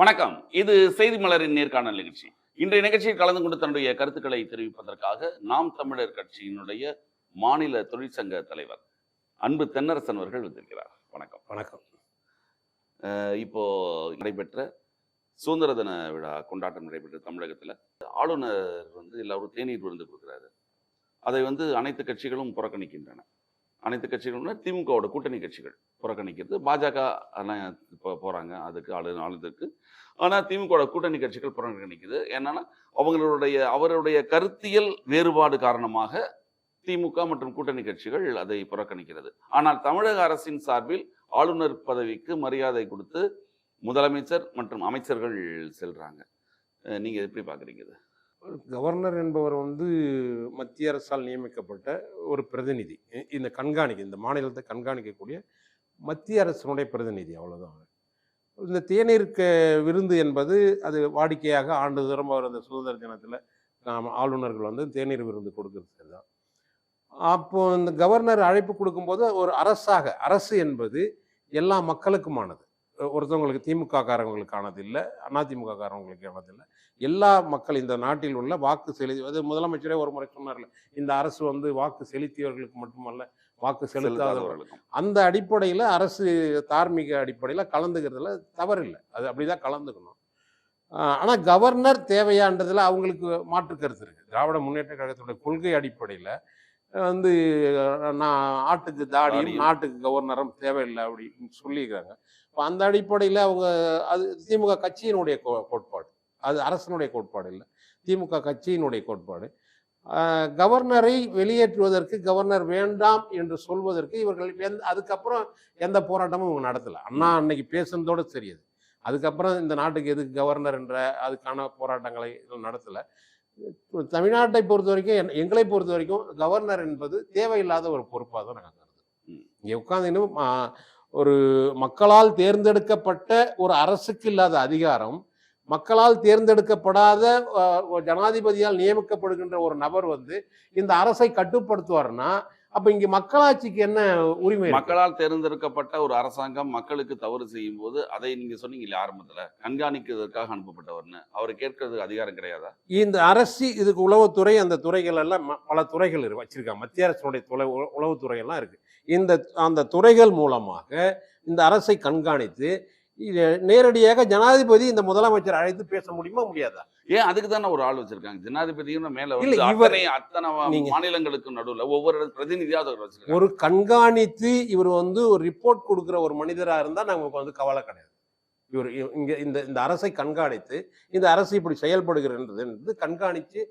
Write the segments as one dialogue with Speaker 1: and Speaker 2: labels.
Speaker 1: வணக்கம். இது செய்தி மலரின் நேர்காணல் நிகழ்ச்சி. இன்றைய நிகழ்ச்சியில் கலந்து கொண்டு தன்னுடைய கருத்துக்களை தெரிவிப்பதற்காக நாம் தமிழர் கட்சியினுடைய மாநில தொழிற்சங்க தலைவர் அன்பு தென்னரசன் அவர்கள் வந்திருக்கிறார். வணக்கம்.
Speaker 2: வணக்கம்.
Speaker 1: இப்போ நடைபெற்ற சுதந்திர தின விழா கொண்டாட்டம் நடைபெற்ற தமிழகத்தில் ஆளுநர் எல்லாரும் தேநீர் விருந்து கொடுக்குறாரு. அதை அனைத்து கட்சிகளும் புறக்கணிக்கின்றன. அனைத்து கட்சிகளும் திமுகவோட கூட்டணி கட்சிகள் புறக்கணிக்கிறது. பாஜக இப்போ போகிறாங்க அதுக்கு ஆளுநருக்கு. ஆனால் திமுகவோட கூட்டணி கட்சிகள் புறக்கணிக்குது. என்னன்னா அவருடைய கருத்தியல் வேறுபாடு காரணமாக திமுக மற்றும் கூட்டணி கட்சிகள் அதை புறக்கணிக்கிறது. ஆனால் தமிழக அரசின் சார்பில் ஆளுநர் பதவிக்கு மரியாதை கொடுத்து முதலமைச்சர் மற்றும் அமைச்சர்கள் செல்றாங்க. நீங்க எப்படி பாக்குறீங்க?
Speaker 2: கவர்னர் என்பவர் மத்திய அரசால் நியமிக்கப்பட்ட ஒரு பிரதிநிதி. இந்த மாநிலத்தை கண்காணிக்கக்கூடிய மத்திய அரசினுடைய பிரதிநிதி, அவ்வளவுதான். இந்த தேநீருக்கு விருந்து என்பது அது வாடிக்கையாக ஆண்டுதோறும் அவர் அந்த சுதந்திர தினத்தில் ஆளுநர்கள் தேநீர் விருந்து கொடுக்கறது தான். அப்போ இந்த கவர்னர் அழைப்பு கொடுக்கும்போது ஒரு அரசு என்பது எல்லா மக்களுக்குமானது. ஒருத்தவங்களுக்கு திமுக காரவங்களுக்கானது இல்லை, அதிமுக காரவங்களுக்கு ஆனது. எல்லா மக்கள் இந்த நாட்டில் உள்ள வாக்கு செலுத்தி முதலமைச்சரே ஒரு முறை சொன்னார்ல, இந்த அரசு வாக்கு செலுத்தியவர்களுக்கு மட்டுமல்ல வாக்கு செலுத்தாதவர்களுக்கும். அந்த அடிப்படையில் அரசு தார்மீக அடிப்படையில் கலந்துக்கிறதுல தவறில்லை, அது அப்படிதான் கலந்துக்கணும். ஆனால் கவர்னர் தேவையான்றதுல அவங்களுக்கு மாற்று கருத்து இருக்கு. திராவிட முன்னேற்ற கழகத்துடைய கொள்கை அடிப்படையில் நான் ஆட்டுக்கு தாடியும் நாட்டுக்கு கவர்னரும் தேவையில்லை அப்படின்னு சொல்லியிருக்காங்க. இப்போ அந்த அடிப்படையில் அது திமுக கட்சியினுடைய கோட்பாடு, அது அரசனுடைய கோட்பாடு இல்லை, திமுக கட்சியினுடைய கோட்பாடு. கவர்னரை வெளியேற்றுவதற்கு, கவர்னர் வேண்டாம் என்று சொல்வதற்கு இவர்கள் அதுக்கப்புறம் எந்த போராட்டமும் இவங்க நடத்தலை. அண்ணா அன்னைக்கு பேசுனதோடு தெரியுது. அதுக்கப்புறம் இந்த நாட்டுக்கு எதுக்கு கவர்னர் என்ற அதுக்கான போராட்டங்களை நடத்தலை. தமிழ்நாட்டை பொறுத்த வரைக்கும், எங்களை பொறுத்த வரைக்கும் கவர்னர் என்பது தேவையில்லாத ஒரு பொறுப்பாக தான் நாங்கள் கருதுறோம். இங்கே உட்காந்து ஒரு மக்களால் தேர்ந்தெடுக்கப்பட்ட ஒரு அரசுக்கு இல்லாத அதிகாரம், மக்களால் தேர்ந்தெடுக்கப்படாத ஜனாதிபதியால் நியமிக்கப்படுகின்ற ஒரு நபர் இந்த அரசை கட்டுப்படுத்துவார்னா அப்ப இங்க மக்களாட்சிக்கு என்ன உரிமை?
Speaker 1: மக்களால் தேர்ந்தெடுக்கப்பட்ட ஒரு அரசாங்கம் மக்களுக்கு தவறு செய்யும் போது அதை நீங்க சொன்னீங்க ஆரம்பத்துல கண்காணிக்கிறதுக்காக அனுப்பப்பட்டவர்னு, அவரை கேட்கறதுக்கு அதிகாரம் கிடையாதா?
Speaker 2: இந்த அரசு இதுக்கு உளவுத்துறை, அந்த துறைகள் எல்லாம் பல துறைகள் வச்சிருக்காங்க. மத்திய அரசுடைய உளவுத்துறை எல்லாம் இருக்கு. அந்த துறைகள் மூலமாக இந்த அரசை கண்காணித்து நேரடியாக ஜனாதிபதி இந்த முதலமைச்சர் அழைத்து பேச முடியுமா, முடியாதா?
Speaker 1: ஏன் அதுக்கு தானே ஒரு ஆள் வச்சிருக்காங்க. ஜனாதிபதியும் மேல அத்தனை மாநிலங்களுக்கு நடுவில் ஒவ்வொரு பிரதிநிதியாக
Speaker 2: ஒரு கண்காணித்து இவர் ஒரு ரிப்போர்ட் கொடுக்குற ஒரு மனிதரா இருந்தா நமக்கு கவலை கிடையாது. இவர் இங்க இந்த அரசை கண்காணித்து இந்த அரசு இப்படி செயல்படுகிறது கண்காணித்து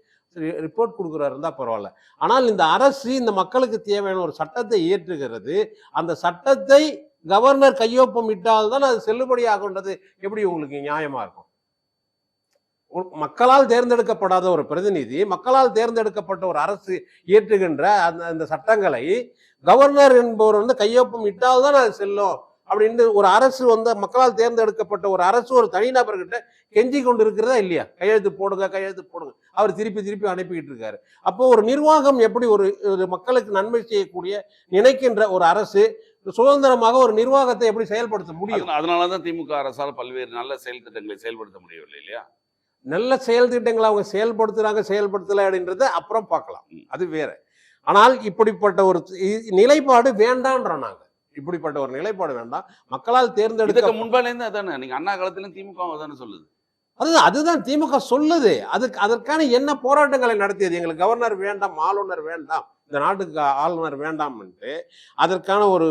Speaker 2: ரிப்போர்ட் கொடுக்குறாரு இருந்தா பரவாயில்ல. ஆனால் இந்த அரசு இந்த மக்களுக்கு தேவையான ஒரு சட்டத்தை இயற்றுகிறது. அந்த சட்டத்தை கவர்னர் கையொப்பம் இட்டால்தான் அது செல்லுபடி ஆகுன்றது எப்படி உங்களுக்கு நியாயமா இருக்கும்? மக்களால் தேர்ந்தெடுக்கப்படாத ஒரு பிரதிநிதி, மக்களால் தேர்ந்தெடுக்கப்பட்ட ஒரு அரசு இயற்றுகின்ற அந்த சட்டங்களை கவர்னர் என்பவர் கையொப்பம் இட்டால்தான் அது செல்லும் அப்படின்னு ஒரு அரசு மக்களால் தேர்ந்தெடுக்கப்பட்ட ஒரு அரசு ஒரு தனிநபர்கிட்ட கெஞ்சி கொண்டு இருக்கிறதா இல்லையா? கையெழுத்து போடுங்க, அவர் திருப்பி அனுப்பிக்கிட்டு இருக்காரு. அப்போ ஒரு நிர்வாகம் எப்படி ஒரு மக்களுக்கு நன்மை செய்யக்கூடிய நினைக்கின்ற ஒரு அரசு சுதந்திரமாக ஒரு நிர்வாகத்தை எப்படி செயல்படுத்த முடியும்?
Speaker 1: அதனாலதான் திமுக அரசால் பல்வேறு நல்ல செயல் திட்டங்களை செயல்படுத்த முடியவில்லை இல்லையா?
Speaker 2: நல்ல செயல் திட்டங்களை அவங்க செயல்படுத்தல அப்படின்றத அப்புறம் பார்க்கலாம், அது வேற. ஆனால் இப்படிப்பட்ட ஒரு நிலைப்பாடு வேண்டான்றோம். நாங்க இப்படிப்பட்ட ஒரு நிலைப்பாடு வேண்டாம். மக்களால் தேர்ந்தெடுக்க
Speaker 1: முன்பாலேருந்து அதானே நீங்க அண்ணா காலத்திலும் திமுக அதானே சொல்லுது.
Speaker 2: அதுதான் திமுக சொல்லுது. அதற்கான என்ன போராட்டங்களை நடத்தியது? எங்களுக்கு கவர்னர் வேண்டாம், ஆளுநர் வேண்டாம், இந்த நாட்டுக்கு ஆளுநர் வேண்டாம் என்று அதற்கான ஒரு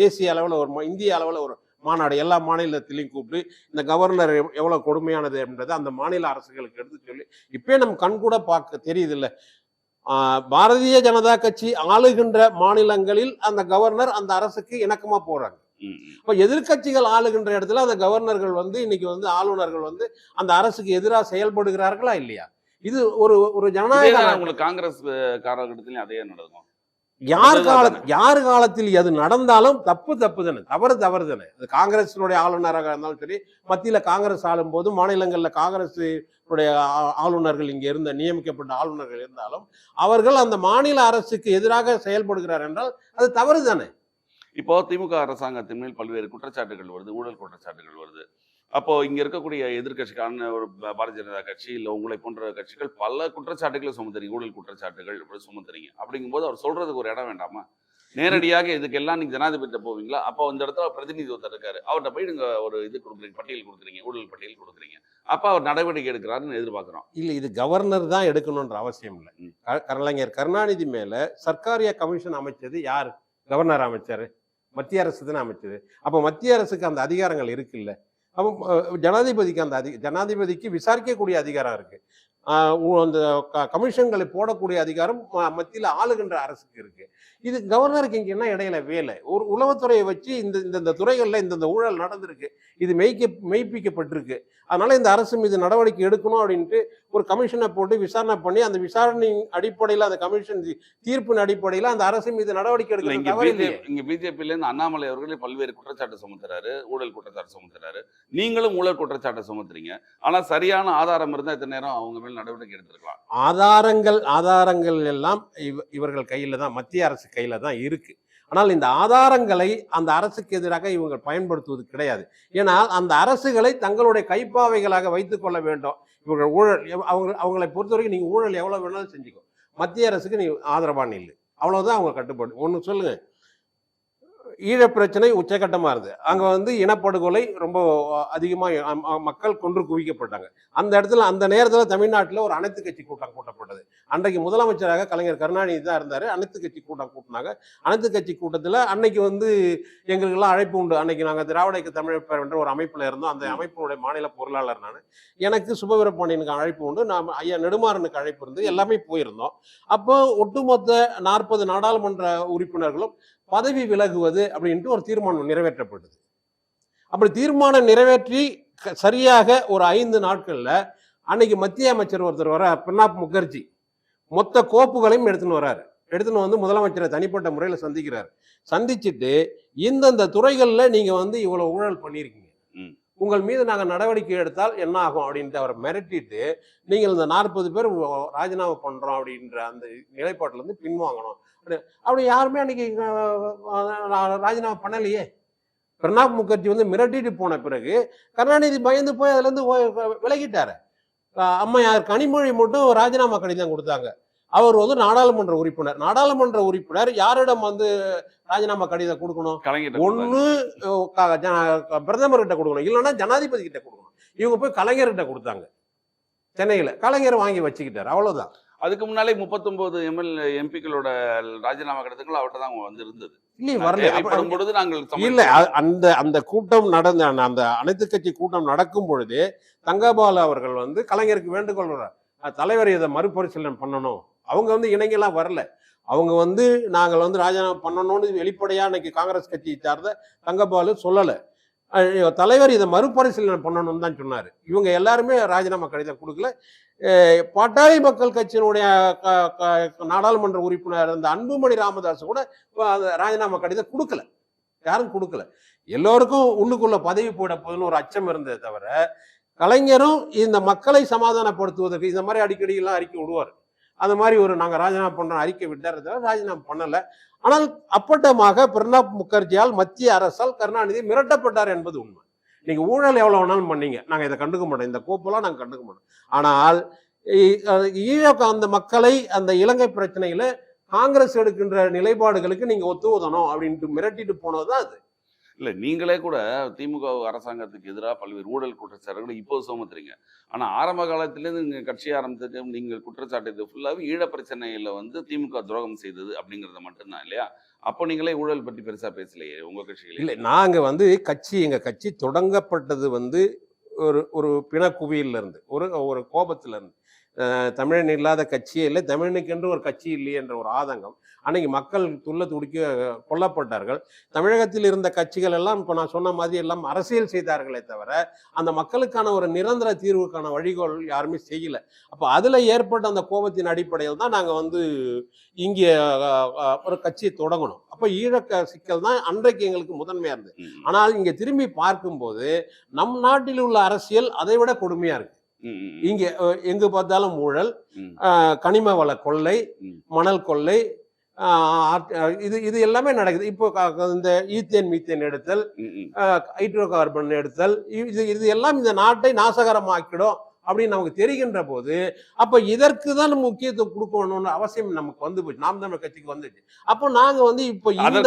Speaker 2: தேசிய அளவில் ஒரு இந்திய அளவில் ஒரு மாநாடு எல்லா மாநிலத்திலையும் கூப்பிட்டு இந்த கவர்னர் எவ்வளவு கொடுமையானது அப்படின்றத அந்த மாநில அரசுகளுக்கு எடுத்து சொல்லி இப்பயே நம்ம கண்கூட பார்க்க தெரியுது இல்லை? பாரதிய ஜனதா கட்சி ஆளுகின்ற மாநிலங்களில் அந்த கவர்னர் அந்த அரசுக்கு இணக்கமா போறாங்க. இப்ப எதிர்கட்சிகள் ஆளுகின்ற இடத்துல அந்த கவர்னர்கள் இன்னைக்கு ஆளுநர்கள் அந்த அரசுக்கு எதிராக செயல்படுகிறார்களா இல்லையா? இது ஒரு ஜனநாயக.
Speaker 1: காங்கிரஸ் காலகட்டத்திலும் அதே நடக்கும்.
Speaker 2: யார் காலத்தில் எது நடந்தாலும் தப்பு தானே, தவறு தானே. அது காங்கிரசினுடைய ஆளுநராக இருந்தாலும் சரி, மத்தியில காங்கிரஸ் ஆளும் போது மாநிலங்கள்ல காங்கிரஸ் ஆளுநர்கள் இங்க நியமிக்கப்பட்ட ஆளுநர்கள் இருந்தாலும் அவர்கள் அந்த மாநில அரசுக்கு எதிராக செயல்படுகிறார் என்றால் அது தவறு தானே.
Speaker 1: இப்போ திமுக அரசாங்கத்தின் மேல் பல்வேறு குற்றச்சாட்டுகள் வருது, ஊழல் குற்றச்சாட்டுகள் வருது. அப்போ இங்க இருக்கக்கூடிய எதிர்க்கட்சிக்கான ஒரு பாரதிய ஜனதா கட்சி இல்ல உங்களை போன்ற கட்சிகள் பல குற்றச்சாட்டுகளை சுமத்துறீங்க, ஊழல் குற்றச்சாட்டுகள் இப்படி சுமத்துறீங்க. அப்படிங்கும்போது அவர் சொல்றதுக்கு ஒரு இடம் வேண்டாமா? நேரடியாக இதுக்கெல்லாம் நீங்க ஜனாதிபதிட்ட போவீங்களா? அப்போ இந்த இடத்துல பிரதிநிதி ஒருத்தர் இருக்காரு. அவர்ட்ட போய் நீங்க ஒரு இது குடுக்குறீங்க, பட்டியல் குடுக்குறீங்க, ஊழல் பட்டியல் குடுக்குறீங்க. அப்ப அவர் நடவடிக்கை எடுக்கிறாருன்னு எதிர்பார்க்கிறோம்.
Speaker 2: இல்ல இது கவர்னர் தான் எடுக்கணும்ன்ற அவசியம் இல்லை.
Speaker 1: ம்.
Speaker 2: கலைஞர் கருணாநிதி மேல சர்க்காரியா கமிஷன் அமைச்சது யாரு? கவர்னர் அமைச்சாரு. மத்திய அரசு தானே அமைச்சது. அப்ப மத்திய அரசுக்கு அந்த அதிகாரங்கள் இருக்குல்ல. அப்போ ஜனாதிபதிக்கு அந்த ஜனாதிபதிக்கு விசாரிக்கக்கூடிய அதிகாரம் இருக்கு. அந்த கமிஷன்களை போடக்கூடிய அதிகாரம் மத்தியில் ஆளுகின்ற அரசுக்கு இருக்கு. இது கவர்னருக்கு இங்க என்ன இடையில வேலை? ஒரு உளவுத்துறையை வச்சு இந்த துறைகள்ல இந்த ஊழல் நடந்திருக்கு, இது மெய்ப்பிக்கப்பட்டிருக்கு, அதனால இந்த அரசு மீது நடவடிக்கை எடுக்கணும் அப்படின்ட்டு ஒரு கமிஷனை போட்டு விசாரணை பண்ணி அந்த விசாரணையின் அடிப்படையில் அந்த கமிஷன் தீர்ப்பின் அடிப்படையில் அந்த அரசு மீது நடவடிக்கை எடுக்கணும்.
Speaker 1: இங்க பிஜேபியில இருந்து அண்ணாமலை அவர்களே பல்வேறு குற்றச்சாட்டு சுமத்துறாரு, ஊழல் குற்றச்சாட்டு சுமத்துறாரு. நீங்களும் ஊழல் குற்றச்சாட்டை சுமத்துறீங்க. ஆனா சரியான ஆதாரம் இருந்தா இத்தனை நேரம் அவங்க மேல் நடவடிக்கை எடுத்திருக்கலாம்.
Speaker 2: ஆதாரங்கள் எல்லாம் இவர்கள் கையில தான், மத்திய அரசு கையில தான் இருக்கு. ஆனால் இந்த ஆதாரங்களை அந்த அரசுக்கு எதிராக இவங்க பயன்படுத்துவது கிடையாது. ஏனால் அந்த அரசுகளை தங்களுடைய கைப்பாவைகளாக வைத்துக் கொள்ள வேண்டும். இவர்கள் ஊழல் அவங்களை பொறுத்தவரைக்கும் நீங்க ஊழல் எவ்வளவு வேணாலும் செஞ்சுக்கோ, மத்திய அரசுக்கு நீ ஆதரவான இல்லை, அவ்வளவுதான் அவங்க கட்டுப்பாடு. ஒண்ணு சொல்லுங்க, ஈழ பிரச்சனை உச்சகட்டமா இருந்தது. அங்க இனப்படுகொலை ரொம்ப அதிகமா மக்கள் கொன்று குவிக்கப்பட்டாங்க. அந்த இடத்துல அந்த நேரத்துல தமிழ்நாட்டில் ஒரு அனைத்து கட்சி கூட்டம் கூட்டப்பட்டது. அன்றைக்கு முதலமைச்சராக கலைஞர் கருணாநிதி தான் இருந்தாரு. அனைத்து கட்சி கூட்டம் கூட்டினாங்க. அனைத்து கட்சி கூட்டத்துல அன்னைக்கு எங்களுக்கெல்லாம் அழைப்பு உண்டு. அன்னைக்கு நாங்க திராவிட இயக்க தமிழர் என்ற ஒரு அமைப்புல இருந்தோம். அந்த அமைப்பினுடைய மாநில பொருளாளர் நான். எனக்கு சுபவீரபாண்டியனுக்கு அழைப்பு உண்டு, நான் ஐயா நெடுமாறனுக்கு அழைப்பு இருந்து எல்லாமே போயிருந்தோம். அப்போ ஒட்டுமொத்த 40 நாடாளுமன்ற உறுப்பினர்களும் பதவி விலகுவது அப்படின்ட்டு ஒரு தீர்மானம் நிறைவேற்றப்பட்டது. அப்படி தீர்மானம் நிறைவேற்றி சரியாக ஒரு 5 நாட்கள்ல அன்னைக்கு மத்திய அமைச்சர் ஒருத்தர் வர, பிரணாப் முகர்ஜி, மொத்த கோப்புகளையும் எடுத்துன்னு முதலமைச்சரை தனிப்பட்ட முறையில் சந்திக்கிறார். சந்திச்சுட்டு இந்தந்த துறைகள்ல நீங்க இவ்வளவு ஊழல் பண்ணியிருக்கீங்க, உங்கள் மீது நாங்க நடவடிக்கை எடுத்தால் என்ன ஆகும் அப்படின்ட்டு அவரை மிரட்டிட்டு, நீங்கள் இந்த 40 பேர் ராஜினாமா பண்றோம் அப்படின்ற அந்த நிலைப்பாட்டுல இருந்து பின்வாங்கணும். அப்படி யாருமே அன்னைக்கு ராஜினாமா பண்ணலையே. பிரணாப் முகர்ஜி மிரட்டிட்டு போன பிறகு கருணாநிதி பயந்து போய் அதுல இருந்து விலகிட்டாரு. அம்மையார் கனிமொழி மட்டும் ராஜினாமா கடிதம் கொடுத்தாங்க. அவர் நாடாளுமன்ற உறுப்பினர் யாரிடம் ராஜினாமா கடிதம் கொடுக்கணும்? ஒண்ணு பிரதமர் கிட்ட கொடுக்கணும், இல்லைன்னா ஜனாதிபதி கிட்ட கொடுக்கணும். இவங்க போய் கலைஞர்கிட்ட கொடுத்தாங்க சென்னையில. கலைஞர் வாங்கி வச்சுக்கிட்டாரு, அவ்வளவுதான்.
Speaker 1: அதுக்கு முன்னாலே 39 எம்பிக்களோட ராஜினாமா கடிதங்கள் அவர்கிட்ட தான் இருந்தது.
Speaker 2: இல்ல, அந்த கூட்டம் நடந்த அந்த அனைத்து கட்சி கூட்டம் நடக்கும் பொழுது தங்கபாலு அவர்கள் கலைஞருக்கு வேண்டுகோள் வர்றார், தலைவர் இதை மறுபரிசீலனை பண்ணணும். அவங்க இணைங்கெல்லாம் வரல. அவங்க நாங்கள் ராஜினாமா பண்ணணும்னு வெளிப்படையா இன்னைக்கு காங்கிரஸ் கட்சியை சார்ந்த தங்கபாலு சொல்லல. தலைவர் இதை மறுபரிசீலனை பண்ணணும்னு தான் சொன்னாரு. இவங்க எல்லாருமே ராஜினாமா கடிதம் கொடுக்கல. பாட்டாளி மக்கள் கட்சியினுடைய நாடாளுமன்ற உறுப்பினர் அந்த அன்புமணி ராமதாஸ் கூட ராஜினாமா கடிதம் கொடுக்கல, யாரும் கொடுக்கல. எல்லோருக்கும் உள்ளுக்குள்ள பதவி போட போதுன்னு ஒரு அச்சம் இருந்ததை தவிர, கலைஞரும் இந்த மக்களை சமாதானப்படுத்துவதற்கு இந்த மாதிரி அடிக்கடி எல்லாம் அறிக்கை விடுவார். அந்த மாதிரி நாங்க ராஜினாமா பண்றோம் அறிக்கை விட்டார், ராஜினாமா பண்ணல. ஆனால் அப்பட்டமாக பிரணாப் முகர்ஜியால் மத்திய அரசால் கருணாநிதி மிரட்டப்பட்டார் என்பது உண்மை. நீங்க ஊழல் எவ்வளவு வேணாலும் பண்ணீங்க, நாங்க இதை கண்டுக்க மாட்டோம், இந்த கோப்பெல்லாம் நாங்க கண்டுக்க மாட்டோம். ஆனால் அந்த மக்களை அந்த இலங்கை பிரச்சனையில காங்கிரஸ் எடுக்கின்ற நிலைப்பாடுகளுக்கு நீங்க ஒத்துவதணும் அப்படின்ட்டு மிரட்டிட்டு போனதுதான் அது.
Speaker 1: இல்ல, நீங்களே கூட திமுக அரசாங்கத்துக்கு எதிராக பல்வேறு ஊழல் குற்றச்சாட்டுகளை இப்போது சுமத்துறீங்க. ஆனா ஆரம்ப காலத்திலேருந்து நீங்க கட்சி ஆரம்பித்தது, நீங்கள் குற்றச்சாட்டு ஃபுல்லாவே ஈழ பிரச்சனையில திமுக துரோகம் செய்தது அப்படிங்கறத மட்டும்தான் இல்லையா? அப்போ நீங்களே ஊழல் பற்றி பெருசா பேசலையே உங்க கட்சிகளே.
Speaker 2: இல்ல, நாங்க எங்க கட்சி தொடங்கப்பட்டது ஒரு பிணக்குவியில இருந்து, ஒரு கோபத்துல இருந்து. தமிழன் இல்லாத கட்சியே இல்லை, தமிழனுக்கென்று ஒரு கட்சி இல்லை என்ற ஒரு ஆதங்கம். அன்னைக்கு மக்கள் துடிக்க கொல்லப்பட்டார்கள். தமிழகத்தில் இருந்த கட்சிகள் எல்லாம் இப்போ நான் சொன்ன மாதிரி எல்லாம் அரசியல் செய்தார்களே தவிர அந்த மக்களுக்கான ஒரு நிரந்தர தீர்வுக்கான வழிகோள் யாருமே செய்யல. அப்போ அதுல ஏற்பட்ட அந்த கோபத்தின் அடிப்படையில் தான் நாங்க இங்கே ஒரு கட்சியை தொடங்கணும். அப்போ ஈழக்க சிக்கல் தான் அன்றைக்கு எங்களுக்கு முதன்மையா இருந்தது. ஆனால் இங்க திரும்பி பார்க்கும்போது நம் நாட்டில் உள்ள அரசியல் அதை விட கொடுமையா இருக்கு. இங்க எங்கு பார்த்தாலும் ஊழல், கனிம வள கொள்ளை, மணல் கொள்ளை, இது இது எல்லாமே நடக்குது. இப்போ இந்த ஈத்தேன் மீத்தேன் எடுத்தல்,
Speaker 1: ம், ம்.
Speaker 2: ஹைட்ரோ கார்பன் எடுத்தல், இது இது எல்லாம் இந்த நாட்டை நாசகரமாக்கிடும் அப்படின்னு நமக்கு தெரிகின்ற போது, அப்ப இதற்கு தான் நம்ம முக்கியத்துவம் கொடுக்கணும்னு அவசியம் நமக்கு வந்து போச்சு. நாம் தமிழர் கட்சிக்கு வந்துச்சு. அப்போ நாங்க வந்து இப்போ இந்த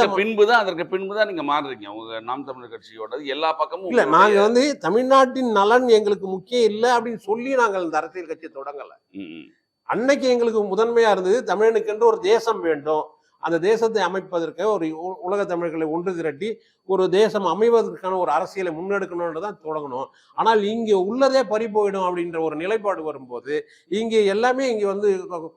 Speaker 1: அதற்கு பின்புதான் நீங்க மாறுறீங்க. உங்க நாம் தமிழர் கட்சியோட எல்லா பக்கமும்
Speaker 2: இல்ல நாங்க வந்து தமிழ்நாட்டின் நலன் எங்களுக்கு முக்கியம் இல்லை அப்படின்னு சொல்லி நாங்கள் இந்த அரசியல் கட்சியை தொடங்கல.
Speaker 1: ம், ம்.
Speaker 2: அன்னைக்கு எங்களுக்கு முதன்மையா இருந்தது தமிழனுக்கென்று ஒரு தேசம் வேண்டும், அந்த தேசத்தை அமைப்பதற்கு ஒரு உலக தமிழர்களை ஒன்று திரட்டி ஒரு தேசம் அமைவதற்கான ஒரு அரசியலை முன்னெடுக்கணும்ன்றதான் தொடங்கணும். ஆனால் இங்கே உள்ளதே பறி போயிடும் அப்படின்ற ஒரு நிலைப்பாடு வரும்போது இங்கே எல்லாமே இங்கே வந்து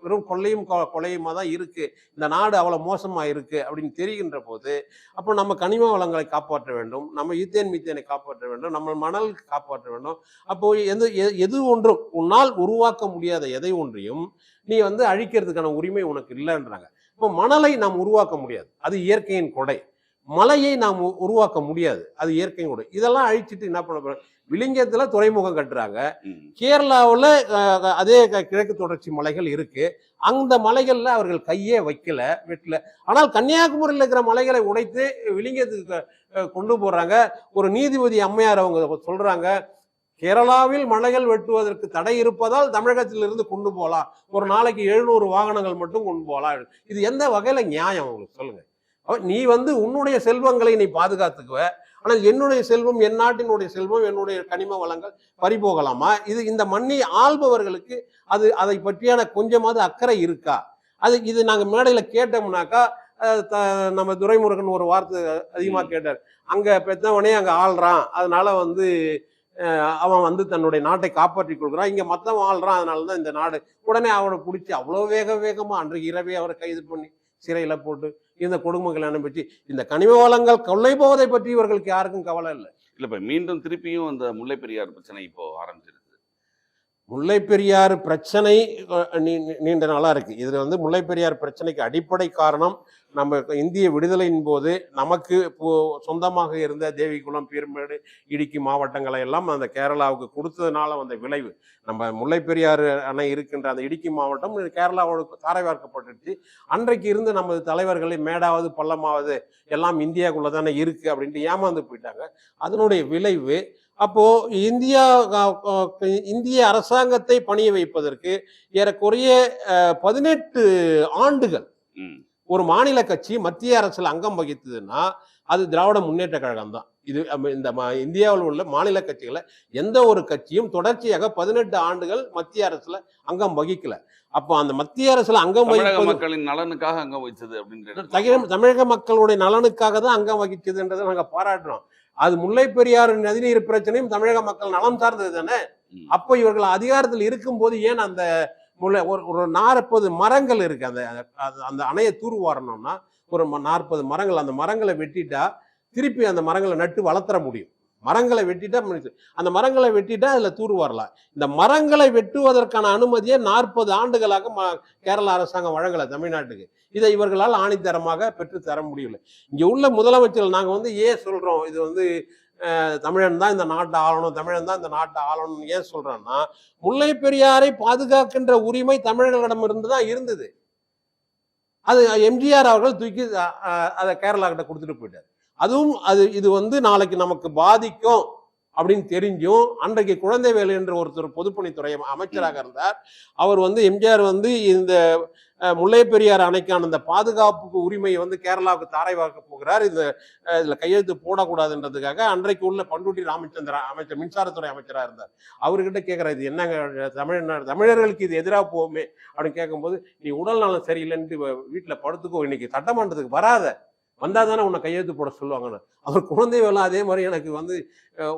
Speaker 2: வெறும் கொள்ளையும் கொலையுமா தான் இருக்கு, இந்த நாடு அவ்வளவு மோசமா இருக்கு அப்படின்னு தெரிகின்ற போது அப்போ நம்ம கனிம வளங்களை காப்பாற்ற வேண்டும், நம்ம ஈத்தேன் மீத்தேனை காப்பாற்ற வேண்டும், நம்ம மணல் காப்பாற்ற வேண்டும். அப்போ எது ஒன்றும் உன்னால் உருவாக்க முடியாத எதை ஒன்றையும் நீ வந்து அழிக்கிறதுக்கான உரிமை உனக்கு இல்லைன்றாங்க. இப்போ மணலை நாம் உருவாக்க முடியாது, அது இயற்கையின் கொடை. மலையை நாம் உருவாக்க முடியாது, அது இயற்கையின் கொடை. இதெல்லாம் அழிச்சிட்டு என்ன பண்ண போறாங்க? விளிங்கத்துல துறைமுகம் கட்டுறாங்க. கேரளாவில் அதே கிழக்கு தொடர்ச்சி மலைகள் இருக்கு, அந்த மலைகள்ல அவர்கள் கையே வெட்டல. ஆனால் கன்னியாகுமரியில் இருக்கிற மலைகளை உடைத்து விளிங்கத்துக்கு கொண்டு போறாங்க. ஒரு நீதிபதி அம்மையார் அவங்க சொல்றாங்க, கேரளாவில் மலைகள் வெட்டுவதற்கு தடை இருப்பதால் தமிழகத்திலிருந்து கொண்டு போகலாம், ஒரு நாளைக்கு 700 வாகனங்கள் மட்டும் கொண்டு போகலாம். இது எந்த வகையில நியாயம் உங்களுக்கு சொல்லுங்க? நீ வந்து உன்னுடைய செல்வங்களை நீ பாதுகாத்துக்குவ, ஆனால் என்னுடைய செல்வம், என் நாட்டினுடைய செல்வம், என்னுடைய கனிம வளங்கள் பறிபோகலாமா? இந்த மண்ணை ஆள்பவர்களுக்கு அதை பற்றியான கொஞ்சமாவது அக்கறை இருக்கா? இது நாங்க மேடையில கேட்டோம்னாக்கா நம்ம துரைமுருகன் ஒரு வார்த்தை அதிகமா கேட்டார், அங்க பெத்தவனே அங்க ஆள்றான், அதனால வந்து அவன் வந்து தன்னுடைய நாட்டை காப்பாற்றி கொள்கிறான், இங்க மத்தவன் ஆள்றான், அதனாலதான் இந்த நாடு. உடனே அவனை பிடிச்சி அவ்வளவு வேகமா அன்றைக்கு இரவே அவரை கைது பண்ணி சிறையில போட்டு இந்த கொடுமைகளை அனுப்பிச்சு இந்த கனிம வளங்கள் கொள்ளை போவதை பற்றி இவர்களுக்கு யாருக்கும் கவலை இல்லை.
Speaker 1: இல்ல இப்ப மீண்டும் திருப்பியும் அந்த முல்லை பெரியார் பிரச்சனை இப்போ ஆரம்பிச்சிருக்கு.
Speaker 2: முல்லை பெரியார் பிரச்சனை நீண்ட நாளா இருக்கு. இதுல வந்து முல்லை பெரியார் பிரச்சனைக்கு அடிப்படை காரணம் நம்ம இந்திய விடுதலையின் போது நமக்கு சொந்தமாக இருந்த தேவிகுளம், பீர்மேடு, இடுக்கி மாவட்டங்களை எல்லாம் அந்த கேரளாவுக்கு கொடுத்ததுனால வந்த விளைவு. நம்ம முல்லை பெரியார் அணை இருக்கின்ற அந்த இடுக்கி மாவட்டம் கேரளாவோடு தாரை வார்க்கப்பட்டுச்சு. அன்றைக்கு இருந்து நமது தலைவர்களை மேடாவது பள்ளமாவது எல்லாம் இந்தியாவுக்குள்ள தானே இருக்கு அப்படின்ட்டு ஏமாந்து போயிட்டாங்க. அதனுடைய விளைவு அப்போ இந்திய அரசாங்கத்தை பணிய வைப்பதற்கு ஏறக்குறைய 18 ஆண்டுகள் ஒரு மாநில கட்சி மத்திய அரசுல அங்கம் வகித்ததுன்னா அது திராவிட முன்னேற்ற கழகம் தான். இது இந்த இந்தியாவில் உள்ள மாநில கட்சிகளை எந்த ஒரு கட்சியும் தொடர்ச்சியாக 18 ஆண்டுகள் மத்திய அரசுல அங்கம் வகிக்கல. அப்போ அந்த மத்திய அரசுல அங்கம் வகிப்பது
Speaker 1: மக்களின் நலனுக்காக அங்கம் வகிச்சது அப்படின்னு
Speaker 2: தமிழக மக்களுடைய நலனுக்காக தான் அங்கம் வகிச்சதுன்றதை நாங்க பாராட்டுறோம். அது முல்லை பெரியாறு நதிநீர் பிரச்சனையும் தமிழக மக்கள் நலம் சார்ந்தது தானே. அப்போ இவர்கள் அதிகாரத்தில் இருக்கும் போது ஏன் அந்த ஒரு 40 மரங்கள் இருக்கு, அந்த அணையை தூர்வாரணும்னா ஒரு 40 மரங்கள், அந்த மரங்களை வெட்டிட்டா திருப்பி அந்த மரங்களை நட்டு வளர்த்துற முடியும். மரங்களை வெட்டிட்டா அந்த மரங்களை வெட்டிட்டா அதுல தூர்வாரலாம். இந்த மரங்களை வெட்டுவதற்கான அனுமதியை 40 ஆண்டுகளாக கேரள அரசாங்கம் வழங்கல தமிழ்நாட்டுக்கு. இதை இவர்களால் ஆணித்தரமாக பெற்று தர முடியல. இங்க உள்ள முதலமைச்சர்கள் நாங்க வந்து ஏன் சொல்றோம் இது வந்து தமிழன் தான் இந்த நாட்டை ஆளணும், தமிழன் தான் இந்த நாட்டை ஆளணும்னு ஏன் சொல்றோம்னா, முல்லை பெரியாரை பாதுகாக்கின்ற உரிமை தமிழர்களிடம் இருந்துதான் இருந்தது. அது எம்ஜிஆர் அவர்கள் தூக்கி அதை கேரளா கிட்ட கொடுத்துட்டு போயிட்டார். அதுவும் இது வந்து நாளைக்கு நமக்கு பாதிக்கும் அப்படின்னு தெரிஞ்சும் அன்றைக்கு குழந்தைவேலு என்ற ஒருத்தர் பொதுப்பணித்துறை அமைச்சராக இருந்தார். அவர் வந்து எம்ஜிஆர் வந்து இந்த முல்லை பெரியார் அணைக்கான அந்த பாதுகாப்புக்கு உரிமையை வந்து கேரளாவுக்கு தாரை வார்க்க போகிறார், இதுல கையெழுத்து போடக்கூடாதுன்றதுக்காக அன்றைக்கு உள்ள பண்ருட்டி ராமச்சந்திரன் அமைச்சர், மின்சாரத்துறை அமைச்சராக இருந்தார். அவர்கிட்ட கேட்கிறார், இது என்னங்க தமிழர்களுக்கு இது எதிராக போகுமே அப்படின்னு கேட்கும்போது, நீ உடல் நலம் சரியில்லைன்ட்டு வீட்டுல படுத்துக்கோ, இன்னைக்கு சட்டமன்றத்துக்கு வராத, வந்தா தானே உன்னை கையெழுத்து போட சொல்லுவாங்கன்னு. அவர் குழந்தை வேலை அதே மாதிரி எனக்கு வந்து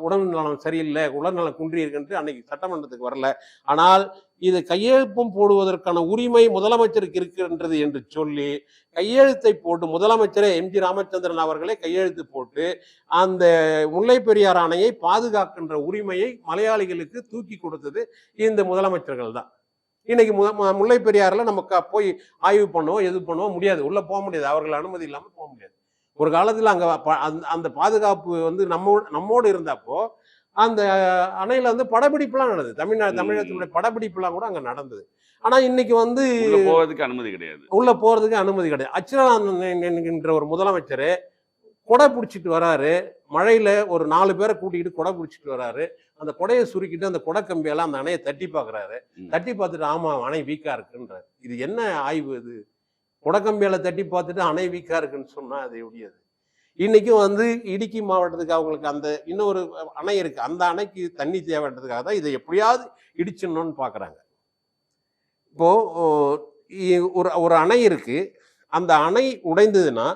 Speaker 2: உடல்நலம் சரியில்லை, உடல்நலம் குன்றி இருக்குன்ட்டு அன்னைக்கு சட்டமன்றத்துக்கு வரல. ஆனால் இது கையெழுப்பும் போடுவதற்கான உரிமை முதலமைச்சருக்கு இருக்கின்றது என்று சொல்லி கையெழுத்தை போட்டு முதலமைச்சரே எம்ஜி ராமச்சந்திரன் அவர்களே கையெழுத்து போட்டு அந்த முல்லை பெரியார் அணையை பாதுகாக்கின்ற உரிமையை மலையாளிகளுக்கு தூக்கி கொடுத்தது இந்த முதலமைச்சர்கள் தான். இன்னைக்கு முல்லை பெரியாறுல நமக்கு போய் ஆய்வு பண்ணுவோம், எது பண்ணுவோம் முடியாது, உள்ள போக முடியாது, அவர்கள் அனுமதி இல்லாமல் போக முடியாது. ஒரு காலத்துல அங்க அந்த பாதுகாப்பு வந்து நம்மோடு இருந்தப்போ அந்த அணையில வந்து படப்பிடிப்புலாம் நடந்தது. தமிழகத்தினுடைய படப்பிடிப்புலாம் கூட அங்க நடந்தது. ஆனா இன்னைக்கு வந்து
Speaker 1: உள்ள போவதுக்கு அனுமதி கிடையாது.
Speaker 2: உள்ள போறதுக்கு அனுமதி கிடையாது. அச்சுதானந்தன் என்கின்ற ஒரு முதலமைச்சர் கொடை பிடிச்சிட்டு வராரு. மழையில ஒரு 4 பேரை கூட்டிக்கிட்டு கொடை பிடிச்சிட்டு வராரு. அந்த கொடையை சுருக்கிட்டு அந்த கொடை கம்பியெல்லாம் அந்த அணையை தட்டி பார்க்குறாரு. தட்டி பார்த்துட்டு ஆமா அணை வீக்கா இருக்குன்றாரு. இது என்ன ஆய்வு இது? கொடை கம்பியால தட்டி பார்த்துட்டு அணை வீக்கா இருக்குன்னு சொன்னா அது எப்படி அது? இன்னைக்கும் வந்து இடுக்கி மாவட்டத்துக்கு அவங்களுக்கு அந்த இன்னொரு அணை இருக்கு. அந்த அணைக்கு தண்ணி தேவைன்றதுக்காக தான் இதை எப்படியாவது இடிச்சிடணும்னு பார்க்குறாங்க. இப்போ ஒரு ஒரு அணை இருக்கு. அந்த அணை உடைந்ததுன்னா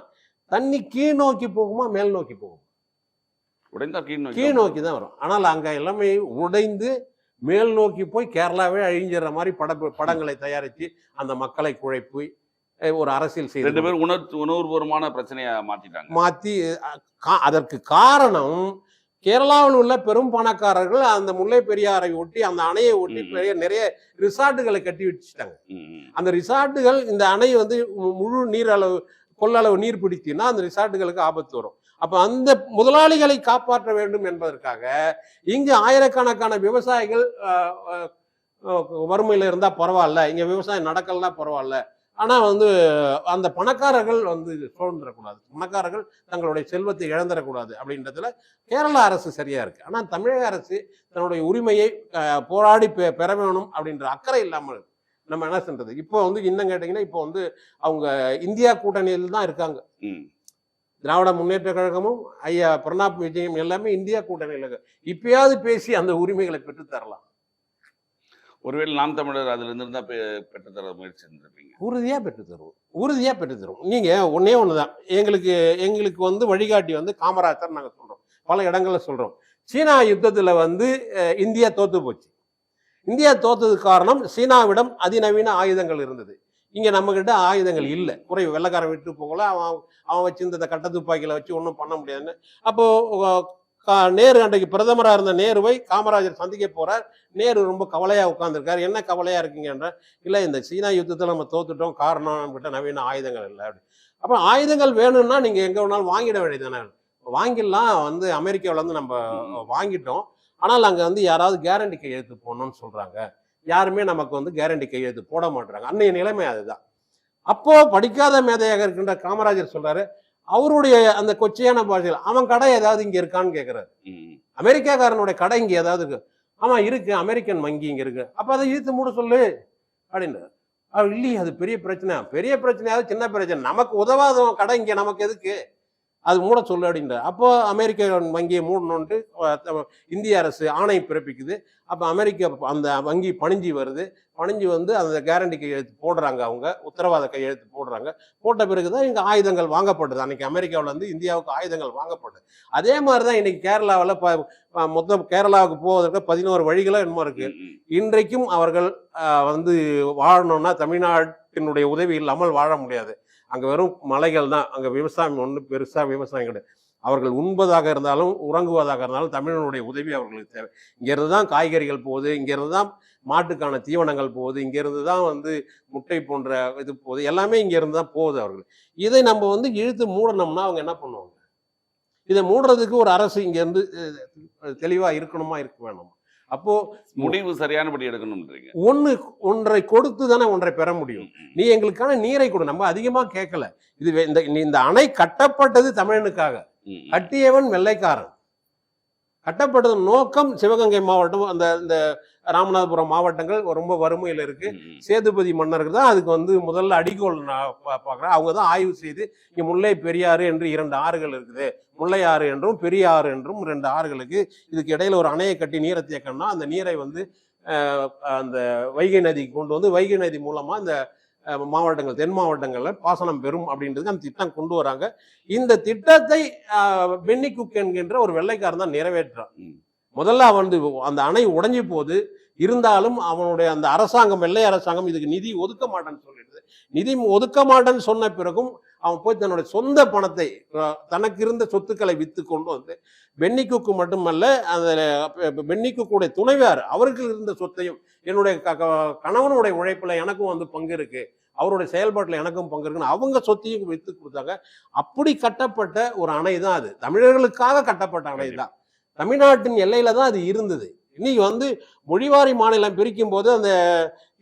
Speaker 2: தண்ணி கீழ் நோக்கி போகுமா மேல் நோக்கி போகும்?
Speaker 1: உடைந்தா
Speaker 2: கீழ் நோக்கி தான் வரும். ஆனால் அங்க எல்லாமே உடைந்து மேல் நோக்கி போய் கேரளாவே அழிஞ்சிற மாதிரி படங்களை தயாரித்து அந்த மக்களை குழைப்பு ஒரு அரசியல் செய்து
Speaker 1: 2 பேரும் உணர்வுபூர்வமான பிரச்சனையா
Speaker 2: மாத்தி அதற்கு காரணம் கேரளாவில் உள்ள பெரும் பணக்காரர்கள் அந்த முல்லை பெரியாரை ஒட்டி அந்த அணையை ஒட்டி நிறைய ரிசார்ட்டுகளை கட்டி வச்சுட்டாங்க. அந்த ரிசார்ட்டுகள் இந்த அணை வந்து முழு கொள்ளளவு நீர் பிடித்தினா அந்த ரிசார்ட்டுகளுக்கு ஆபத்து வரும். அப்ப அந்த முதலாளிகளை காப்பாற்ற வேண்டும் என்பதற்காக இங்கு ஆயிரக்கணக்கான விவசாயிகள் வறுமையில இருந்தா பரவாயில்ல, இங்க விவசாயம் நடக்கலன்னா பரவாயில்ல, ஆனா வந்து அந்த பணக்காரர்கள் வந்து சூழ்ந்துடக்கூடாது, பணக்காரர்கள் தங்களுடைய செல்வத்தை இழந்துடக்கூடாது அப்படின்றதுல கேரளா அரசு சரியா இருக்கு. ஆனா தமிழக அரசு தன்னுடைய உரிமையை போராடி பெற வேணும் அப்படின்ற அக்கறை இல்லாமல் நம்ம என்ன சென்றது. இப்போ வந்து இன்னும் கேட்டீங்கன்னா இப்போ வந்து அவங்க இந்தியா கூட்டணியில் தான் இருக்காங்க. திராவிட முன்னேற்ற கழகமும் ஐயா பிரணாப் விஜயம் எல்லாமே இந்தியா கூட்டணியில் இருக்கு. இப்பயாவது பேசி அந்த உரிமைகளை பெற்று தரலாம்.
Speaker 1: ஒருவேளை நாம் தமிழர் அதுல இருந்து பெற்றுத்தர முயற்சி செஞ்சிருப்பீங்க.
Speaker 2: உறுதியா பெற்றுத்தரும். நீங்க ஒன்னே ஒண்ணுதான் எங்களுக்கு வந்து வழிகாட்டி வந்து காமராஜர் நாங்க சொல்றோம், பல இடங்கள்ல சொல்றோம். சீனா யுத்தத்துல வந்து இந்தியா தோத்து போச்சு. இந்தியா தோத்ததுக்கு காரணம் சீனாவிடம் அதிநவீன ஆயுதங்கள் இருந்தது. இங்க நம்ம கிட்ட ஆயுதங்கள் இல்லை, குறைவு. வெள்ளக்காரன் விட்டு போகல, அவன் வச்சிருந்த கட்ட துப்பாக்கியில வச்சு ஒன்றும் பண்ண முடியாதுன்னு. அப்போ நேரு அன்றைக்கு பிரதமராக இருந்த நேருவை காமராஜர் சந்திக்க போறார். நேரு ரொம்ப கவலையா உட்கார்ந்துருக்காரு. என்ன கவலையா இருக்கீங்கன்ற, இல்லை இந்த சீனா யுத்தத்தில் நம்ம தோத்துட்டோம், காரணம் நம்மகிட்ட நவீன ஆயுதங்கள் இல்லை அப்படி. அப்போ ஆயுதங்கள் வேணும்னா நீங்க எங்க வேணாலும் வாங்கிட வேண்டியதானே. வாங்கிடலாம், வந்து அமெரிக்காவில் வந்து நம்ம வாங்கிட்டோம். ஆனால் அங்கே வந்து யாராவது கேரண்டி கையெழுத்து போடணும்னு சொல்றாங்க. யாருமே நமக்கு வந்து கேரண்டி கையெழுத்து போட மாட்டாங்க. அன்னைய நிலைமை அதுதான். அப்போ படிக்காத மேதையாக இருக்கின்ற காமராஜர் சொல்றாரு, அவருடைய அந்த கொச்சையான பாஷையில் அவன் கடை ஏதாவது இங்க இருக்கான்னு கேட்கிறாரு. அமெரிக்காக்காரனுடைய கடை இங்க ஏதாவது இருக்கு? ஆமா இருக்கு, அமெரிக்கன் வங்கி இங்க இருக்கு. அப்ப அதை இழுத்து மூட சொல்லு அப்படின்னு. இல்லையே அது பெரிய பிரச்சனையாவது சின்ன பிரச்சனை, நமக்கு உதவாத கடை இங்க நமக்கு எதுக்கு, அது மூட சொல்லு அப்படின்ற. அப்போ அமெரிக்க வங்கியை மூடணுன்ட்டு இந்திய அரசு ஆணை பிறப்பிக்குது. அப்போ அமெரிக்க அந்த வங்கி பணிஞ்சு வருது. பணிஞ்சு வந்து அந்த கேரண்டி கையெழுத்து போடுறாங்க, அவங்க உத்தரவாத கையெழுத்து போடுறாங்க. போட்ட பிறகுதான் இங்கே ஆயுதங்கள் வாங்கப்படுது. அன்னைக்கு அமெரிக்காவில் வந்து இந்தியாவுக்கு ஆயுதங்கள் வாங்கப்படுது. அதே மாதிரி தான் இன்னைக்கு கேரளாவில் மொத்தம் கேரளாவுக்கு போவதற்கு 11 வழிகளும் என்னமோ இருக்கு. இன்றைக்கும் அவர்கள் வந்து வாழணும்னா தமிழ்நாட்டினுடைய உதவி இல்லாமல் வாழ முடியாது. அங்கே வெறும் மலைகள் தான், அங்கே விவசாயம் ஒன்று பெருசாக விவசாயம் கிடையாது. அவர்கள் உண்பதாக இருந்தாலும் உறங்குவதாக இருந்தாலும் தமிழனுடைய உதவி அவர்களுக்கு தேவை. இங்கேருந்து தான் காய்கறிகள் போகுது, இங்கேருந்து தான் மாட்டுக்கான தீவனங்கள் போகுது, இங்கேருந்து தான் வந்து முட்டை போன்ற இது போகுது, எல்லாமே இங்கேருந்து தான் போகுது அவர்கள். இதை நம்ம வந்து இழுத்து மூடணும்னா அவங்க என்ன பண்ணுவாங்க? இதை மூடுறதுக்கு ஒரு அரசு இங்கேருந்து தெளிவாக இருக்கணுமா, இருக்க வேணுமா? அப்போ
Speaker 1: முடிவு சரியானபடி எடுக்கணும்.
Speaker 2: ஒன்றை கொடுத்து தானே ஒன்றை பெற முடியும். நீ எங்களுக்கான நீரை கொடு. நம்ம அதிகமா கேட்கல. இது இந்த அணை கட்டப்பட்டது தமிழனுக்காக, கட்டியவன் வெள்ளைக்காரன். கட்டப்பட்டது நோக்கம் சிவகங்கை மாவட்டம், அந்த ராமநாதபுரம் மாவட்டங்கள் ரொம்ப வறுமையில் இருக்கு. சேதுபதி மன்னருக்கு தான் அதுக்கு வந்து முதல்ல அடிக்கோள் பார்க்குறேன். அவங்க தான் ஆய்வு செய்து இங்கே முல்லை பெரியாறு என்று 2 ஆறுகள் இருக்குது, முல்லை ஆறு என்றும் பெரியாறு என்றும் 2 ஆறுகளுக்கு இதுக்கு இடையில ஒரு அணையை கட்டி நீரை தேக்கணும்னா அந்த நீரை வந்து அந்த வைகை நதிக்கு கொண்டு வந்து வைகை நதி மூலமா இந்த மாவட்டங்கள், தென் மாவட்டங்கள்ல பாசனம் பெறும் அப்படின்றது அந்த திட்டம் கொண்டு வராங்க. இந்த திட்டத்தை பென்னி குக் என்கின்ற ஒரு வெள்ளைக்காரன் தான் நிறைவேற்றான். முதல்ல அவன் அந்த அணை உடைஞ்சி போது இருந்தாலும் அவனுடைய அந்த அரசாங்கம், வெள்ளை அரசாங்கம் இதுக்கு நிதி ஒதுக்க மாட்டேன்னு சொல்லிடுது. நிதி ஒதுக்க மாட்டேன்னு சொன்ன பிறகும் அவன் போய் தன்னுடைய சொந்த பணத்தை, தனக்கு இருந்த சொத்துக்களை வித்து கொண்டு வந்து பென்னி குக்கு மட்டுமல்ல, அந்த பென்னி குக்குடைய துணைவியார் அவருக்கு இருந்த சொத்தையும், என்னுடைய கணவனுடைய உழைப்புல எனக்கும் வந்து பங்கு இருக்கு, அவருடைய செயல்பாட்டில் எனக்கும் பங்கு இருக்குன்னு அவங்க சொத்தையும் வித்து கொடுத்தாங்க. அப்படி கட்டப்பட்ட ஒரு அணை தான் அது. தமிழர்களுக்காக கட்டப்பட்ட அணை தான். தமிழ்நாட்டின் எல்லையில தான் அது இருந்தது. இன்னைக்கு வந்து மொழிவாரி மாநிலம் பிரிக்கும் போது அந்த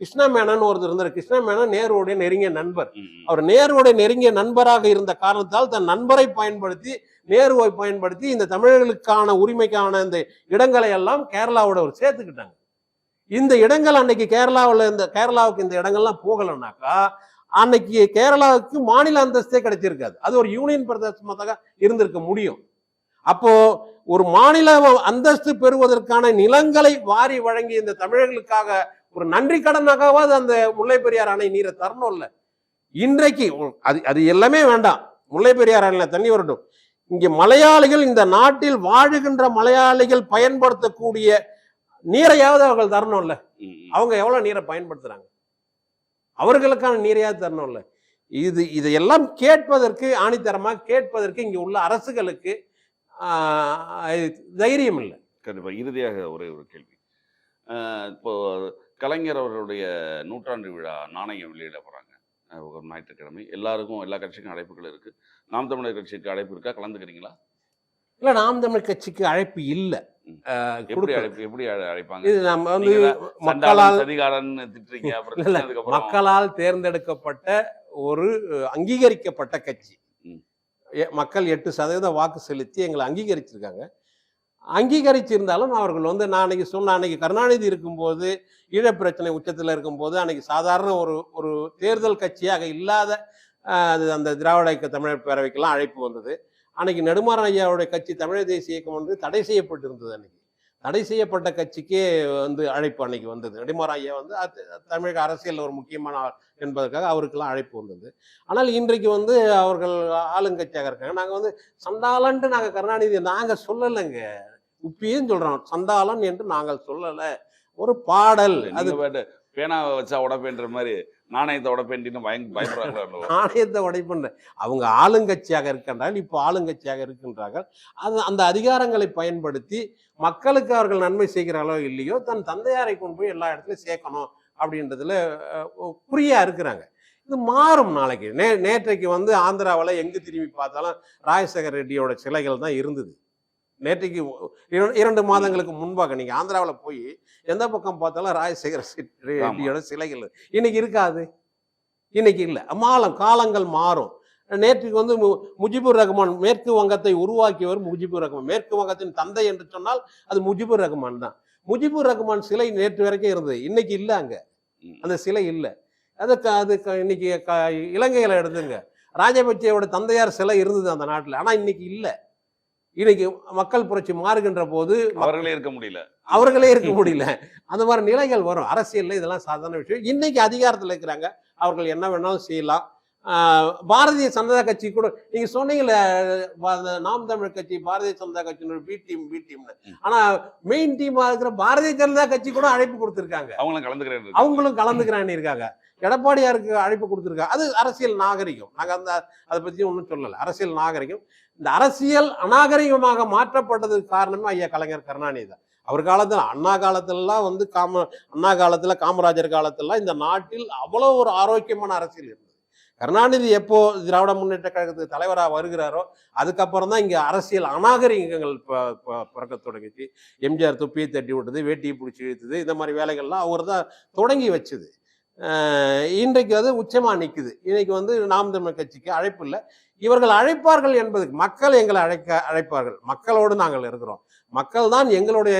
Speaker 2: கிருஷ்ண மேனன் ஒருத்தர் இருந்தார். கிருஷ்ண மேனன் நேருடைய நெருங்கிய நண்பர். அவர் நேருடைய நெருங்கிய நண்பராக இருந்த காரணத்தால் தன் நண்பரை பயன்படுத்தி, நேருவை பயன்படுத்தி இந்த தமிழர்களுக்கான உரிமைக்கான இந்த இடங்களை எல்லாம் கேரளாவோட ஒரு சேர்த்துக்கிட்டாங்க. இந்த இடங்கள் அன்னைக்கு கேரளாவுக்கு இந்த இடங்கள்லாம் போகலைன்னாக்கா அன்னைக்கு கேரளாவுக்கு மாநில அந்தஸ்தே கிடைச்சிருக்காது. அது ஒரு யூனியன் பிரதேசமாக இருந்திருக்க முடியும். அப்போ ஒரு மாநில அந்தஸ்து பெறுவதற்கான நிலங்களை வாரி வழங்கிய இந்த தமிழர்களுக்காக ஒரு நன்றி கடனாகவாது அந்த முல்லை பெரியார் அணை நீரை தரணும் இல்ல. இன்றைக்கு அது எல்லாமே வேண்டாம், முல்லை பெரியார் அணையில தண்ணி வரட்டும். இங்க மலையாளிகள், இந்த நாட்டில் வாழுகின்ற மலையாளிகள் பயன்படுத்தக்கூடிய நீரையாவது அவர்கள் தரணும்ல. அவங்க எவ்வளவு நீரை பயன்படுத்துறாங்க, அவர்களுக்கான நீரையாவது தரணும்ல. இதையெல்லாம் கேட்பதற்கு, ஆணித்தரமா கேட்பதற்கு இங்க உள்ள அரசுகளுக்கு தைரியம் இல்லை.
Speaker 1: கண்டிப்பா. இறுதியாக ஒரே ஒரு கேள்வி. இப்போ கலைஞர் அவருடைய நூற்றாண்டு விழா நாணயம் வெளியிட போறாங்க ஒரு ஞாயிற்றுக்கிழமை. எல்லாருக்கும், எல்லா கட்சிக்கும் அழைப்புகள் இருக்கு. நாம் தமிழர் கட்சிக்கு அழைப்பு இருக்கா? கலந்துக்கிறீங்களா?
Speaker 2: இல்ல, நாம் தமிழர் கட்சிக்கு அழைப்பு இல்லை.
Speaker 1: எப்படி அழைப்பாங்க?
Speaker 2: இது நம்ம வந்து மக்களால்
Speaker 1: மக்களால்
Speaker 2: தேர்ந்தெடுக்கப்பட்ட ஒரு அங்கீகரிக்கப்பட்ட கட்சி. மக்கள் 8% வாக்கு செலுத்தி எங்களை அங்கீகரிச்சிருக்காங்க. அங்கீகரிச்சிருந்தாலும் அவர்கள் வந்து, நான் அன்னைக்கு சொன்ன, அன்னைக்கு கருணாநிதி இருக்கும்போது, ஈழப்பிரச்சனை உச்சத்தில் இருக்கும்போது, அன்னைக்கு சாதாரண ஒரு தேர்தல் கட்சியாக இல்லாத அந்த திராவிட இயக்க தமிழர் பேரவைக்கெல்லாம் அழைப்பு வந்தது. அன்னைக்கு நெடுமாறன் ஐயாவுடைய கட்சி தமிழர் தேசிய இயக்கம் வந்து தடை செய்யப்பட்டிருந்தது. அன்னைக்கு தடை செய்யப்பட்ட கட்சிக்கே வந்து அழைப்பு அன்னைக்கு வந்தது. நெடுமாறன் ஐயா வந்து தமிழக அரசியல் ஒரு முக்கியமான என்பதற்காக அவருக்கெல்லாம் அழைப்பு வந்தது. ஆனால் இன்றைக்கு வந்து அவர்கள் ஆளுங்கட்சியாக இருக்காங்க. நாங்கள் வந்து சந்தாளன்ட்டு நாங்கள் கருணாநிதி நாங்கள் சொல்லலைங்க, உப்பியும் சொல்றோம், சந்தாளன் என்று நாங்கள் சொல்லலை. ஒரு பாடல், அது
Speaker 1: பேனாவை வச்சா உடப்பேன்ற மாதிரி நாணயத்தை உடப்பேன்னு பயப்படுறாங்க.
Speaker 2: நாணயத்தை உடைப்பன்ற அவங்க ஆளுங்கட்சியாக இருக்கின்றார்கள், இப்போ ஆளுங்கட்சியாக இருக்கின்றார்கள். அந்த அதிகாரங்களை பயன்படுத்தி மக்களுக்கு அவர்கள் நன்மை செய்கிறார்களோ இல்லையோ, தன் தந்தையாரை கொண்டு போய் எல்லா இடத்துலையும் சேர்க்கணும் அப்படின்றதுல குறியா இருக்கிறாங்க. இது மாறும் நாளைக்கு. நேற்றைக்கு வந்து ஆந்திராவில் எங்கு திரும்பி பார்த்தாலும் ராஜசேகர் ரெட்டியோட சிலைகள் தான் இருந்தது. நேற்றைக்கு 2 மாதங்களுக்கு முன்பாக நீங்க ஆந்திராவில் போய் எந்த பக்கம் பார்த்தாலும் ராஜசேகர ரெட்டியோட சிலைகள் இன்னைக்கு இருக்காது. இன்னைக்கு இல்லை. காலங்கள் மாறும். நேற்றுக்கு வந்து முஜிபுர் ரஹ்மான், மேற்கு வங்கத்தை உருவாக்கியவர் முஜிபுர் ரஹ்மான். மேற்கு வங்கத்தின் தந்தை என்று சொன்னால் அது முஜிபுர் ரஹ்மான் தான். முஜிபுர் ரஹ்மான் சிலை நேற்று வரைக்கும் இருந்தது, இன்னைக்கு இல்லை. அங்க அந்த சிலை இல்லை. அதுக்கு இன்னைக்கு இலங்கையில எடுத்துங்க, ராஜபக்சேவோட தந்தையார் சிலை இருந்தது அந்த நாட்டில், ஆனா இன்னைக்கு இல்லை. இன்னைக்கு மக்கள் புரட்சி மாறுகின்ற போது அவர்களே இருக்க முடியல. அந்த மாதிரி நிலைகள் வரும். அரசியல்ல இதெல்லாம் சாதாரண விஷயம். இன்னைக்கு அதிகாரத்தில் இருக்கிறாங்க, அவர்கள் என்ன வேணாலும் செய்யலாம். பாரதிய ஜனதா கட்சி கூட நீங்க சொன்னீங்கல்ல, நாம் தமிழர் கட்சி பாரதிய ஜனதா கட்சியினோட பி டீம்னு. ஆனா மெயின் டீமா இருக்கிற பாரதிய ஜனதா கட்சி கூட அழைப்பு கொடுத்திருக்காங்க, அவங்களும் கலந்துக்கிறான்னு இருக்காங்க. எடப்பாடியாருக்கு அழைப்பு கொடுத்திருக்காங்க. அது அரசியல் நாகரிகம். நாங்க அதை பத்தி ஒன்றும் சொல்லலை. அரசியல் நாகரிகம். இந்த அரசியல் அநாகரிகமாக மாற்றப்பட்டதுக்கு காரணமே ஐயா கலைஞர் கருணாநிதி தான். அவர் காலத்துல, அண்ணா காலத்திலலாம் வந்து அண்ணா காலத்துல, காமராஜர் காலத்திலலாம் இந்த நாட்டில் அவ்வளோ ஒரு ஆரோக்கியமான அரசியல் இருந்தது. கருணாநிதி எப்போ திராவிட முன்னேற்ற கழகத்துக்கு தலைவராக வருகிறாரோ அதுக்கப்புறம் தான் இங்க அரசியல் அநாகரிகங்கள் பிறக்க தொடங்கிச்சு. எம்ஜிஆர் தொப்பியை தட்டி விட்டது, வேட்டியை பிடிச்சி இழுத்தது, இந்த மாதிரி வேலைகள்லாம் அவர் தான் தொடங்கி வச்சது. இன்றைக்கு அது உச்சமா நிற்குது. இன்னைக்கு வந்து நாம் தமிழர் கட்சிக்கு அழைப்பு இல்லை. இவர்கள் அழைப்பார்கள் என்பதுக்கு, மக்கள் எங்களை அழைப்பார்கள். மக்களோடு நாங்கள் இருக்கிறோம், மக்கள் தான் எங்களுடைய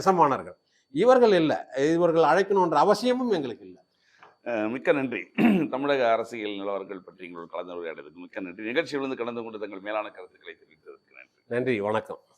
Speaker 2: எசமானர்கள். இவர்கள் இல்லை. இவர்கள் அழைக்கணுன்ற அவசியமும் எங்களுக்கு இல்லை.
Speaker 1: மிக்க நன்றி. தமிழக அரசியல் நிலவரங்கள் பற்றி எங்களோட கலந்துரையாடுறதுக்கு மிக்க நன்றி. நிகழ்ச்சியிலிருந்து கலந்து கொண்டு தங்கள் மேலான கருத்துக்களை தெரிவித்ததற்கு நன்றி.
Speaker 2: நன்றி, வணக்கம்.